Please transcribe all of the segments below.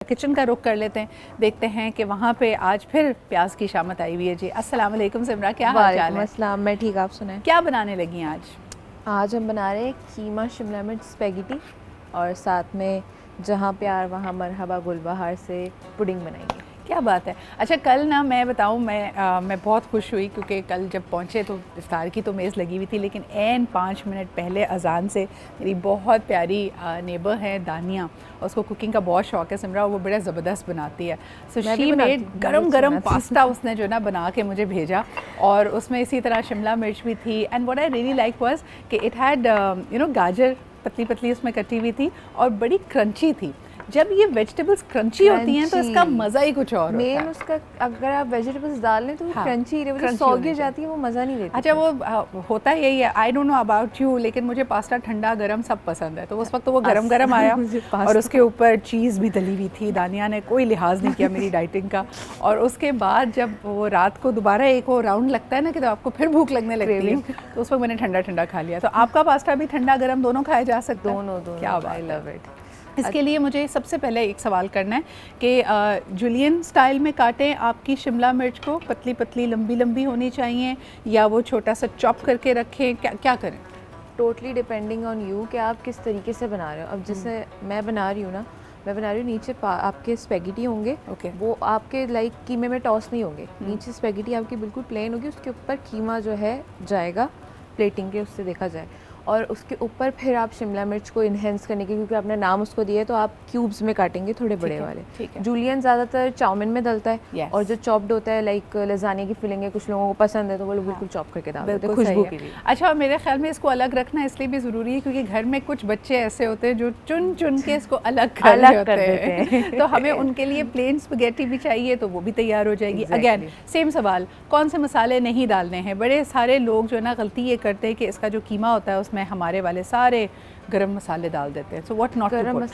Kitchen का रुख कर लेते हैं, देखते हैं कि वहाँ पे आज फिर प्याज की शामत आई हुई है जी। अस्सलाम वालेकुम सिमरा, क्या हाल चाल है? अस्सलाम, मैं ठीक, आप सुनाएं। क्या बनाने लगी आज? आज हम बना रहे हैं कीमा शिमला मिर्च स्पेगेटी और साथ में जहाँ प्यार वहाँ मरहबा गुलबहार से पुडिंग बनाएंगे। क्या बात है। अच्छा, कल ना मैं बताऊं, मैं बहुत खुश हुई क्योंकि कल जब पहुंचे तो इफ्तार की तो मेज़ लगी हुई थी, लेकिन एन 5 मिनट पहले अजान से मेरी बहुत प्यारी नेबर है दानिया, उसको कुकिंग का बहुत शौक़ है सिमरा, वो बड़ा ज़बरदस्त बनाती है। सो शी मेड गरम गरम पास्ता उसने जो ना बना के मुझे भेजा, और उसमें इसी तरह शिमला मिर्च भी थी। And what I really like was कि इट हैड गाजर पतली पतली उसमें कटी हुई थी और बड़ी क्रंची थी। जब ये वेजिटेबल्स क्रंची होती हैं तो इसका मज़ा ही कुछ और होता है। मेन उसका अगर आप वेजिटेबल्स डाल लें तो वो क्रंची रहे, वो सौगी जाती है, वो मज़ा नहीं देती। अच्छा, वो होता यही है। I don't know about you, लेकिन मुझे पास्ता ठंडा गरम सब पसंद है, तो उस वक्त तो वो गरम गरम आया और उसके ऊपर चीज़ भी तली हुई थी। दानिया ने कोई लिहाज नहीं किया मेरी डाइटिंग का। और उसके बाद जब वो रात को दोबारा एक वो राउंड लगता है ना कि तो आपको फिर भूख लगने लगती है, तो उस वक्त मैंने ठंडा ठंडा खा लिया। तो आपका पास्ता भी ठंडा गरम दोनों खाया जा सकता है? दोनों। क्या आई लव इट। इसके लिए मुझे सबसे पहले एक सवाल करना है कि जुलियन स्टाइल में काटें आपकी शिमला मिर्च को, पतली पतली लंबी लंबी होनी चाहिए, या वो छोटा सा चॉप करके रखें, क्या करें? टोटली डिपेंडिंग ऑन यू कि आप किस तरीके से बना रहे हो। अब जैसे मैं बना रही हूँ ना, मैं बना रही हूँ नीचे आपके स्पेगेटी होंगे, वो आपके लाइक कीमे में टॉस नहीं होंगे। नीचे स्पेगेटी आपकी बिल्कुल प्लेन होगी, उसके ऊपर कीमा जो है जाएगा प्लेटिंग के, उससे देखा जाए, और उसके ऊपर फिर आप शिमला मिर्च को इन्हेंस करने के, क्योंकि आपने नाम उसको दिया है, तो आप क्यूब्स में काटेंगे थोड़े बड़े वाले। जूलियन ज़्यादातर चाउमिन में डलता है, और जो चॉप्ड होता है लाइक लजाने की फिलिंग है, कुछ लोगों को पसंद है तो वो लोग बिल्कुल चॉप करके डाल देते हैं खुशबू के लिए। अच्छा, और मेरे ख्याल में इसको अलग रखना इसलिए भी ज़रूरी है क्योंकि घर में कुछ बच्चे ऐसे होते हैं जो चुन चुन के इसको अलग कर देते हैं तो हमें उनके लिए प्लेन स्पगेटी भी चाहिए, तो वो भी तैयार हो जाएगी। अगेन सेम सवाल, कौन से मसाले नहीं डालने हैं? बड़े सारे लोग जो है ना गलती ये करते हैं कि इसका जो कीमा होता है उसमें हमारे वाले सारे गरम मसाले डाल देते हैं। So what not to put?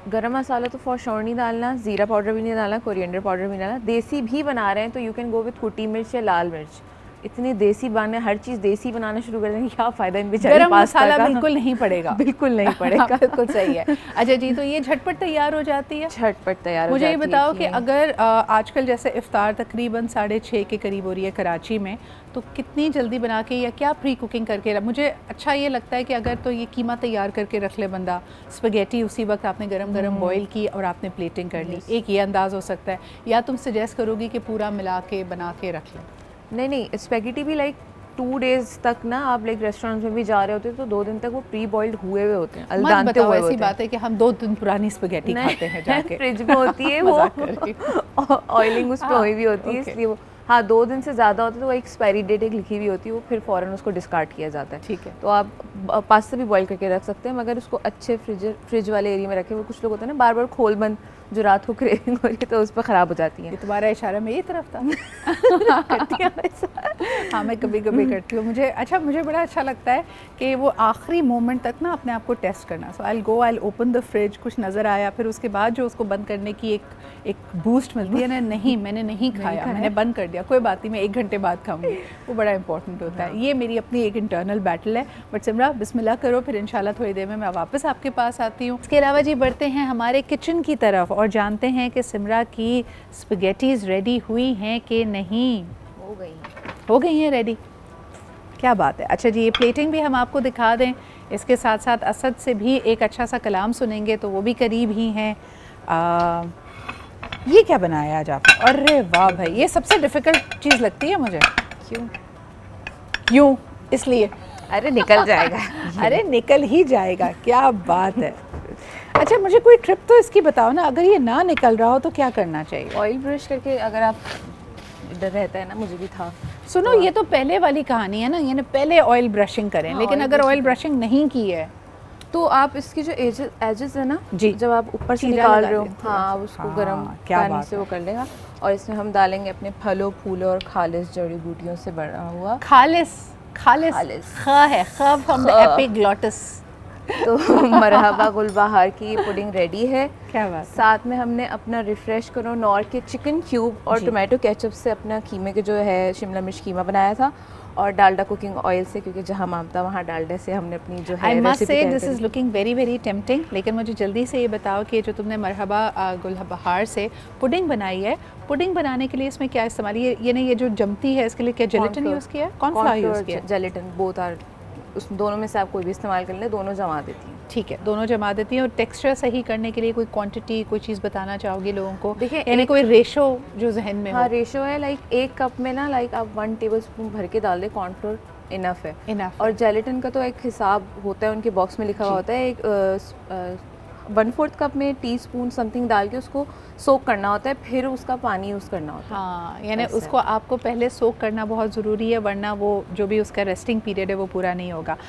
गरम मसाला तो फॉर श्योर नहीं डालना, ज़ीरा पाउडर भी नहीं डालना, कोरिएंडर पाउडर भी नहीं डालना। देसी भी बना रहे हैं तो यू कैन गो विद कुटी मिर्च या लाल मिर्च। इतनी देसी बने, हर चीज़ देसी बनाना शुरू कर देंगे, क्या फ़ायदा इन बेचारे गरम मसाला बिल्कुल नहीं पड़ेगा। बिल्कुल नहीं पड़ेगा। बिल्कुल सही है। अच्छा जी, तो ये झटपट तैयार हो जाती है? झटपट तैयार हो जाती है। मुझे ये बताओ कि अगर आजकल जैसे इफ्तार तकरीबन 6:30 के करीब हो रही है कराची में, तो कितनी जल्दी बना के या क्या प्री कुकिंग करके मुझे अच्छा ये लगता है कि अगर तो ये कीमा तैयार करके रख ले बंदा, स्पगेटी उसी वक्त आपने गरम गरम बॉईल की और आपने प्लेटिंग कर ली, एक ये अंदाज़ हो सकता है, या तुम सजेस्ट करोगी कि पूरा मिला के बना के रख लें? नहीं, स्पैगेटी भी लाइक 2 डेज़ तक ना, आप लाइक रेस्टोरेंट में भी जा रहे होते हैं तो 2 दिन तक वो प्री बॉइल्ड हुए हुए होते हैं, अलदानते हुए होते हैं। ऐसी बात है कि हम 2 दिन पुरानी स्पगेटी खाते हैं जाके फ्रिज में होती है वो ऑयलिंग उस पर हुई हुई होती है, इसलिए वो 2 दिन से ज़्यादा होता है तो वो एक्सपायरी डेट एक लिखी हुई होती है, वो फिर फ़ौरन उसको डिस्कार्ड किया जाता है। ठीक है, तो आप पास्ता भी बॉईल करके रख सकते हैं, मगर उसको अच्छे फ्रिज वाले एरिया में रखें। वो कुछ लोग होते हैं ना बार बार खोल बंद, जो रात को क्रेविंग हो रही है तो उस पर ख़राब हो जाती है। तुम्हारा इशारा मेरी तरफ था। करती हाँ, मैं कभी कभी करती हूँ। मुझे बड़ा अच्छा लगता है कि वो आखिरी मोमेंट तक ना अपने आप को टेस्ट करना। सो आई ओपन द फ्रिज, कुछ नज़र आया, फिर उसके बाद जो उसको बंद करने की एक बूस्ट मिलती है ना, नहीं मैंने नहीं खाया, मैंने बंद कर दिया, कोई बात नहीं, मैं 1 घंटे बाद खाऊंगी, वो बड़ा इंपॉर्टेंट होता है। ये मेरी अपनी एक इंटरनल बैटल है। बट सिमरा, बिस्मिल्लाह करो, फिर इंशाल्लाह थोड़ी देर में मैं वापस आपके पास आती हूँ। इसके अलावा जी बढ़ते हैं हमारे किचन की तरफ और जानते हैं कि सिमरा की स्पगेटीज़ रेडी हुई हैं कि नहीं। हो गई हैं रेडी। क्या बात है। अच्छा जी, ये प्लेटिंग भी हम आपको दिखा दें, इसके साथ साथ असद से भी एक अच्छा सा कलाम सुनेंगे, तो वो भी करीब ही हैं। ये क्या बनाया आज आपने? अरे वाह भाई, ये सबसे डिफ़िकल्ट चीज़ लगती है मुझे। क्यों? इसलिए अरे निकल जाएगा। अरे निकल ही जाएगा, क्या बात है। अच्छा, मुझे कोई ट्रिप तो इसकी बताओ ना, अगर ये ना निकल रहा हो तो क्या करना चाहिए? ऑयल ब्रश करके, अगर आप डर रहता है ना, मुझे भी था। सुनो, ये तो पहले वाली कहानी है ना, यानी पहले ऑयल ब्रशिंग करें। लेकिन अगर ऑयल ब्रशिंग नहीं की है तो आप इसकी जो एजेस है ना जी, जब आप ऊपर से निकाल रहे हो, आप उसको गर्म पानी से वो कर लेगा, और इसमें हम डालेंगे अपने फलों फूलों और खालिस जड़ी बूटियों से बना हुआ खालिस एपिग्लॉटिस तो मरहबा गुलबहार की पुडिंग रेडी है। क्या बात। साथ में हमने अपना रिफ्रेश करो नॉर के चिकन क्यूब और टोमेटो केचप से अपना कीमे के जो है शिमला मिर्च कीमा बनाया था, और डालडा कुकिंग ऑयल से, क्योंकि जहाँ मामता वहाँ डालडा से हमने अपनी जो है I must say recipe this is looking very very tempting. लेकिन मुझे जल्दी से ये बताओ कि जो तुमने मरहबा गुलबहार से पुडिंग बनाई है, पुडिंग बनाने के लिए इसमें क्या इस्तेमाल, ये नहीं, ये जो जमती है इसके लिए क्या जेलेटिन यूज़ किया है, कॉर्नफ्लोर यूज़ किया है? जेलेटिन, बोथ आर, उस दोनों में से आप कोई भी इस्तेमाल कर लें, दोनों जमा देती हैं। ठीक है, दोनों जमा देती हैं। और टेक्सचर सही करने के लिए कोई क्वांटिटी, कोई चीज़ बताना चाहोगी लोगों को? देखिए, यानी कोई रेशो जो जहन में हाँ, हो? रेशो है लाइक 1 कप में ना, लाइक आप 1 टेबलस्पून भर के डाल दें कॉर्नफ्लोर, इनफ है। इनफ। और जेलेटिन का तो एक हिसाब होता है, उनके बॉक्स में लिखा हुआ होता है, एक 1/4 कप में टीस्पून समथिंग डाल के उसको सोक करना होता है, फिर उसका पानी यूज़ करना होता है। हाँ, यानी उसको आपको पहले सोक करना बहुत ज़रूरी है, वरना वो जो भी उसका रेस्टिंग पीरियड है वो पूरा नहीं होगा।